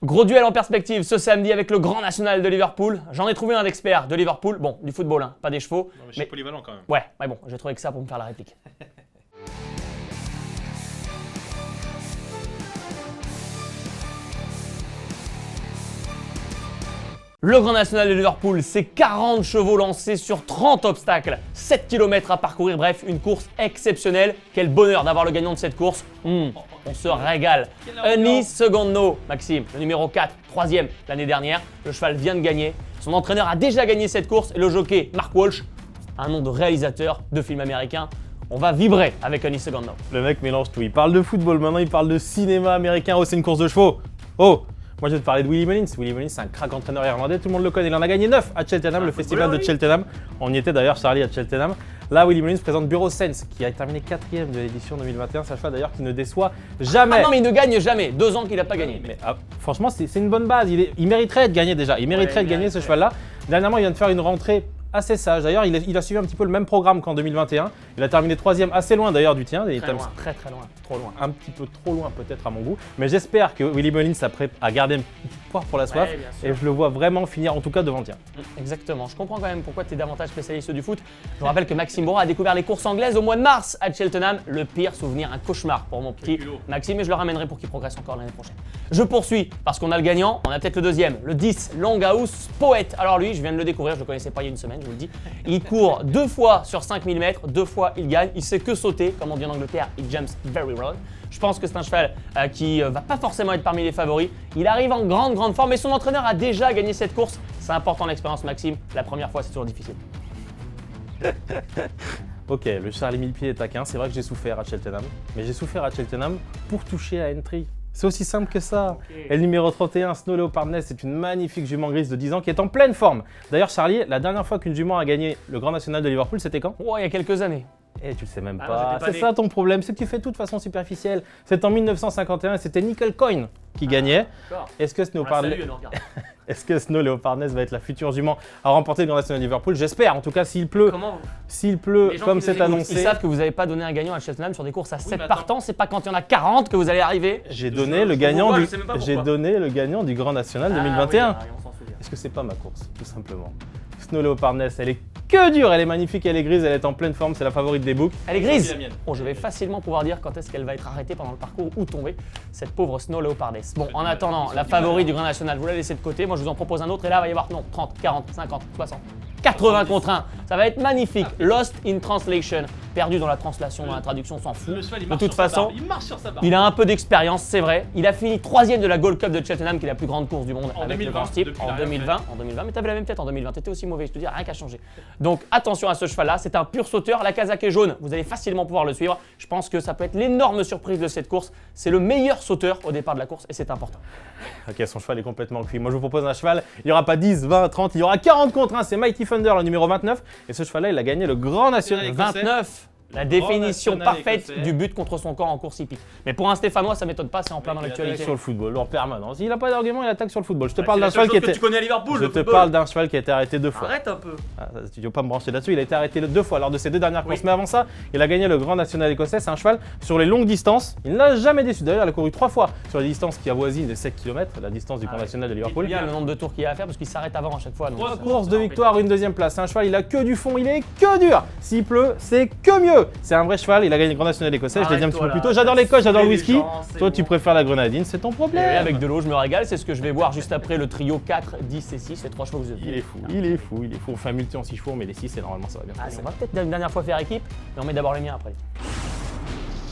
Gros duel en perspective ce samedi avec le Grand National de Liverpool. J'en ai trouvé un d'expert de Liverpool. Bon, du football, hein, pas des chevaux. Non, mais je suis polyvalent quand même. Ouais, mais bon, j'ai trouvé que ça pour me faire la réplique. Le Grand National de Liverpool, c'est 40 chevaux lancés sur 30 obstacles, 7 km à parcourir, bref, une course exceptionnelle. Quel bonheur d'avoir le gagnant de cette course. On se régale. Unni Secondo, Maxime, le numéro 4, 3e l'année dernière. Le cheval vient de gagner. Son entraîneur a déjà gagné cette course et le jockey, Mark Walsh, un nom de réalisateur de films américains. On va vibrer avec Unni Secondo. Le mec mélange tout. Il parle de football, maintenant il parle de cinéma américain. Oh, c'est une course de chevaux. Oh, moi je vais te parler de Willie Mullins. Willie Mullins, c'est un crack entraîneur irlandais, tout le monde le connaît. Il en a gagné 9 à Cheltenham, le festival de Cheltenham. On y était d'ailleurs, Charlie, à Cheltenham. Là, Willie Mullins présente Bureau Sense, qui a terminé 4e de l'édition 2021. Ça fait d'ailleurs qu'il ne déçoit jamais. Ah non, mais il ne gagne jamais. 2 ans qu'il n'a pas gagné. Mais, franchement, c'est une bonne base. Il mériterait de gagner déjà. Il mériterait de gagner ce cheval-là. Dernièrement, il vient de faire une rentrée assez sage. D'ailleurs, il a suivi un petit peu le même programme qu'en 2021. Il a terminé 3e, assez loin d'ailleurs du tien. Très loin, très loin, trop loin. Un petit peu trop loin peut-être à mon goût. Mais j'espère que Willie Mullins a gardé une petite poire pour la soif. Et je le vois vraiment finir en tout cas devant le tien. Exactement. Je comprends quand même pourquoi tu es davantage spécialiste du foot. Je vous rappelle que Maxime Bourra a découvert les courses anglaises au mois de mars à Cheltenham. Le pire souvenir, un cauchemar pour mon petit Maxime, et je le ramènerai pour qu'il progresse encore l'année prochaine. Je poursuis parce qu'on a le gagnant. On a peut-être le deuxième, le 10, Longhouse Poète. Alors lui, je viens de le découvrir, je le connaissais pas il y a une semaine, je vous le dis. Il court 2 fois sur 5000 mètres, 2 fois il gagne. Il sait que sauter, comme on dit en Angleterre, il jumps very well. Je pense que c'est un cheval qui va pas forcément être parmi les favoris. Il arrive en grande forme, mais son entraîneur a déjà gagné cette course. C'est important l'expérience, Maxime. La première fois, c'est toujours difficile. Ok, le cheval Émile Pied est taquin. C'est vrai que j'ai souffert à Cheltenham, mais j'ai souffert à Cheltenham pour toucher à Entry. C'est aussi simple que ça. Et le numéro 31, Snow Leopard Ness, c'est une magnifique jument grise de 10 ans qui est en pleine forme. D'ailleurs, Charlie, la dernière fois qu'une jument a gagné le Grand National de Liverpool, c'était quand? Oh, il y a quelques années. Eh, tu le sais même Ah pas. non, C'est ça ton problème, c'est que tu fais tout de façon superficielle. C'est en 1951 et c'était Nickel Coin qui gagnait. Est-ce que Snow Leopard Ness va être la future jument à remporter le Grand National de Liverpool? J'espère, en tout cas s'il pleut. S'il pleut comme c'est annoncé. Ils savent que vous n'avez pas donné un gagnant à Cheltenham sur des courses à 7 partants. C'est pas quand il y en a 40 que vous allez arriver. J'ai donné le gagnant du Grand National 2021. Est-ce que c'est pas ma course, tout simplement? Snow Leopard Ness, elle est que dure, elle est magnifique, elle est grise, elle est en pleine forme, c'est la favorite des books. Elle est grise. Oh, je vais facilement pouvoir dire quand est-ce qu'elle va être arrêtée pendant le parcours ou tomber, cette pauvre Snow Leopard Ness. Bon, en attendant, la favorite du Grand National, vous la laissez de côté. Moi, je vous en propose un autre et là, il va y avoir 30, 40, 50, 60, 80 contre 1. Ça va être magnifique. Lost in Translation, perdu dans la translation, dans la traduction, on s'en fout. De toute façon, il marche sur sa barre. Il a un peu d'expérience, c'est vrai. Il a fini 3e de la Gold Cup de Cheltenham, qui est la plus grande course du monde En avec 2020, le grand type. depuis En la 2020, mais t'avais la même tête en 2020. T'étais aussi mauvais, je te dis, rien qu'à changer. Donc attention à ce cheval-là, c'est un pur sauteur. La casaque est jaune, vous allez facilement pouvoir le suivre. Je pense que ça peut être l'énorme surprise de cette course. C'est le meilleur sauteur au départ de la course et c'est important. Ok, son cheval est complètement cuit. Moi, je vous propose un cheval. Il n'y aura pas 10, 20, 30, il y aura 40 contre 1. C'est Mighty Thunder, le numéro 29. Et ce cheval-là, il a gagné le Grand National. 29. La définition national parfaite écossais. du but contre son camp en course hippique. Mais pour un Stéphanois, ça m'étonne pas, c'est en plein dans Il attaque l'actualité. sur le football en permanence. Il n'a pas d'argument, il attaque sur le football. Je te parle d'un C'est la cheval seule qui chose que était. tu connais à Liverpool, Je le te football. parle d'un cheval qui a été arrêté 2 fois. Arrête un peu. Tu ne veux pas me brancher là-dessus, il a été arrêté 2 fois lors de ses 2 dernières courses. Mais avant ça, il a gagné le Grand National écossais. C'est un cheval sur les longues distances. Il n'a jamais déçu. D'ailleurs, il a couru 3 fois sur les distances qui avoisinent les 7 km, la distance du Grand National de Liverpool. Il y a le nombre de tours qu'il y a à faire parce qu'il s'arrête avant à chaque fois. donc 3 ça- Course de victoire, une 2e place. C'est un cheval, il a que du fond, il est que dur. S'il pleut, c'est que mieux. C'est un vrai cheval, il a gagné le Grand National écossais. Je l'ai dit un petit peu plus tôt. J'adore l'Écosse, j'adore le whisky. Toi, tu préfères la grenadine, c'est ton Et problème. avec de l'eau, je me régale. C'est ce que je vais boire juste après le trio 4, 10 et 6. Les 3 chevaux que vous avez. Il est fou, il est fou, il est fou. On fait un multi en 6 chevaux, mais les 6, et normalement, ça va bien se Allez, passer. on va peut-être une dernière fois faire équipe, mais on met d'abord les miens après.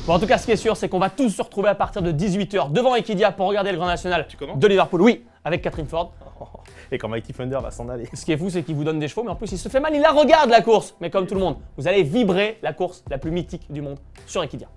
Bon, en tout cas, ce qui est sûr, c'est qu'on va tous se retrouver à partir de 18h devant Equidia pour regarder le Grand National commences de Liverpool. Oui, avec Catherine Ford. Et quand Mighty Thunder va s'en aller. Ce qui est fou, c'est qu'il vous donne des chevaux, mais en plus, il se fait mal. Il la regarde, la course. Mais comme tout le monde, vous allez vibrer la course la plus mythique du monde sur Equidia.